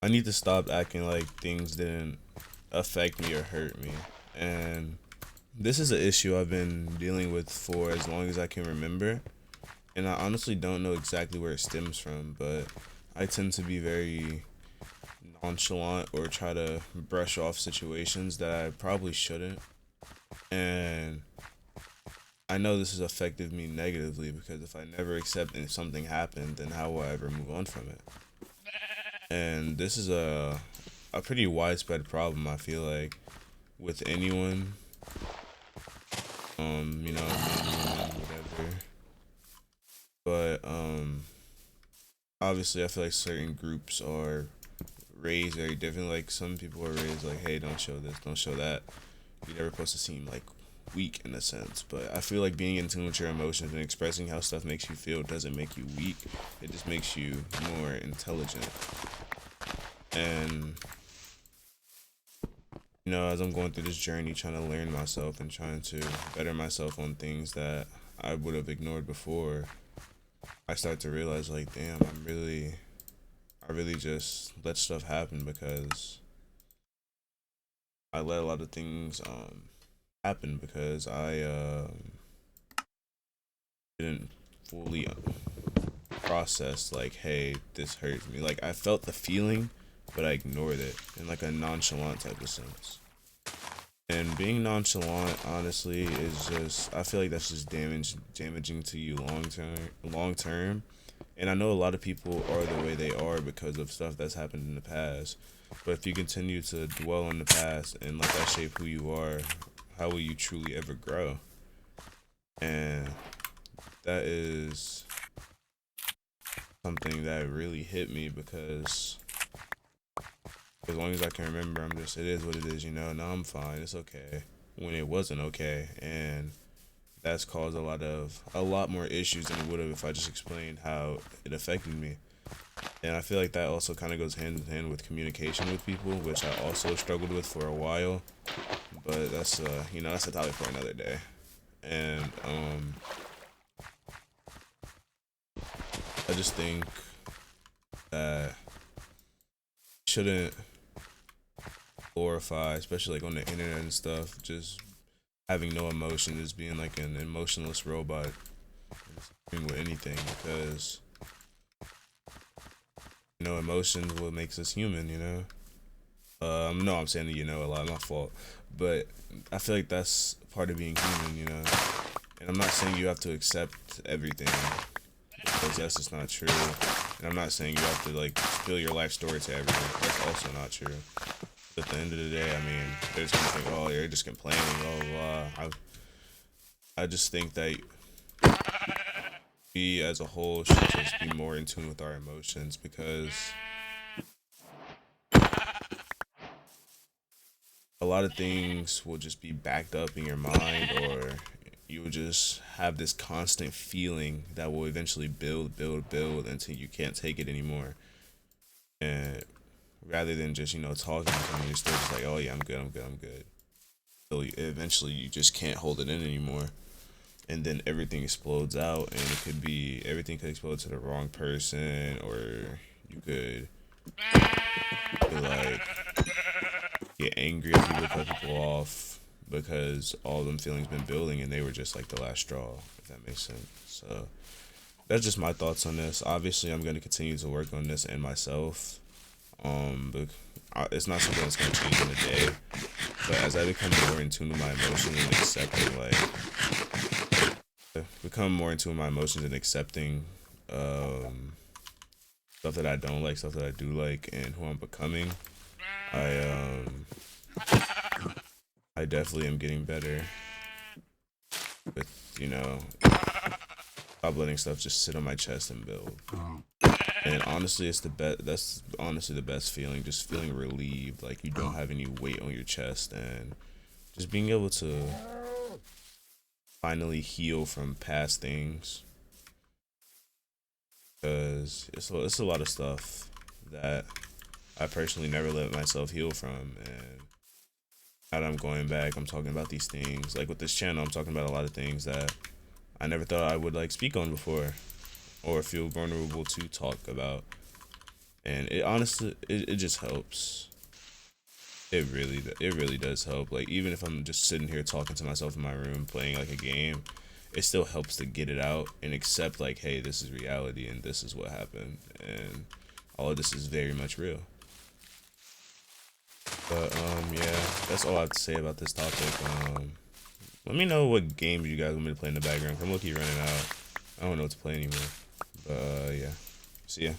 I need to stop acting like things didn't affect me or hurt me. And this is an issue I've been dealing with for as long as I can remember. And I honestly don't know exactly where it stems from, but I tend to be very nonchalant or try to brush off situations that I probably shouldn't. And I know this has affected me negatively because if I never accept that something happened, then how will I ever move on from it? And this is a pretty widespread problem, I feel like, with anyone, men, women, whatever. But obviously I feel like certain groups are raised very different. Like some people are raised like, hey, don't show this, don't show that. You're never supposed to seem like weak in a sense. But I feel like being in tune with your emotions and expressing how stuff makes you feel doesn't make you weak. It just makes you more intelligent. And as I'm going through this journey, trying to learn myself and trying to better myself on things that I would have ignored before, I start to realize like, damn, I really just let stuff happen because I let a lot of things happen because I didn't fully process like, hey, this hurts me. Like I felt the feeling, but I ignored it in like a nonchalant type of sense. And being nonchalant, honestly, is just I feel like that's just damaging to you long term. And I know a lot of people are the way they are because of stuff that's happened in the past. But if you continue to dwell on the past and let that shape who you are, how will you truly ever grow? And that is something that really hit me because as long as I can remember, it is what it is, Now I'm fine, it's okay. When it wasn't okay, and that's caused a lot more issues than it would have if I just explained how it affected me. And I feel like that also kind of goes hand in hand with communication with people, which I also struggled with for a while. But that's a topic for another day. And I just think that shouldn't glorify, especially like on the internet and stuff, just having no emotion, just being like an emotionless robot, with anything because emotions what makes us human. No, I'm saying that a lot, my fault, but I feel like that's part of being human. And I'm not saying you have to accept everything because that's just not true. And I'm not saying you have to like spill your life story to everyone. That's also not true. At the end of the day, I mean, there's gonna think, oh, you're just complaining, blah blah blah. I just think that we as a whole should just be more in tune with our emotions because a lot of things will just be backed up in your mind, or you will just have this constant feeling that will eventually build until you can't take it anymore. And rather than just talking to someone, you're still just like, oh yeah, I'm good. So eventually you just can't hold it in anymore, and then everything explodes out, and everything could explode to the wrong person, or you could be like get angry at people, cut people off because all them feelings been building and they were just like the last straw, if that makes sense. So that's just my thoughts on this. Obviously, I'm going to continue to work on this and myself. But it's not something that's going to change in a day. But as I become more in tune with my emotions and accepting, become more in tune with my emotions and accepting stuff that I don't like, stuff that I do like, and who I'm becoming, I I definitely am getting better with stop letting stuff just sit on my chest and build. And honestly, it's the best. That's honestly the best feeling. Just feeling relieved, like you don't have any weight on your chest, and just being able to finally heal from past things. Because it's a lot of stuff that I personally never let myself heal from, and now that I'm going back, I'm talking about these things. Like with this channel, I'm talking about a lot of things that I never thought I would like speak on before, or feel vulnerable to talk about. and it honestly it just helps. It really does help. Like even if I'm just sitting here talking to myself in my room playing like a game, it still helps to get it out and accept like, hey, this is reality and this is what happened and all of this is very much real. But yeah, that's all I have to say about this topic. Let me know what games you guys want me to play in the background. I'm looking running out. I don't know what to play anymore. But yeah. See ya.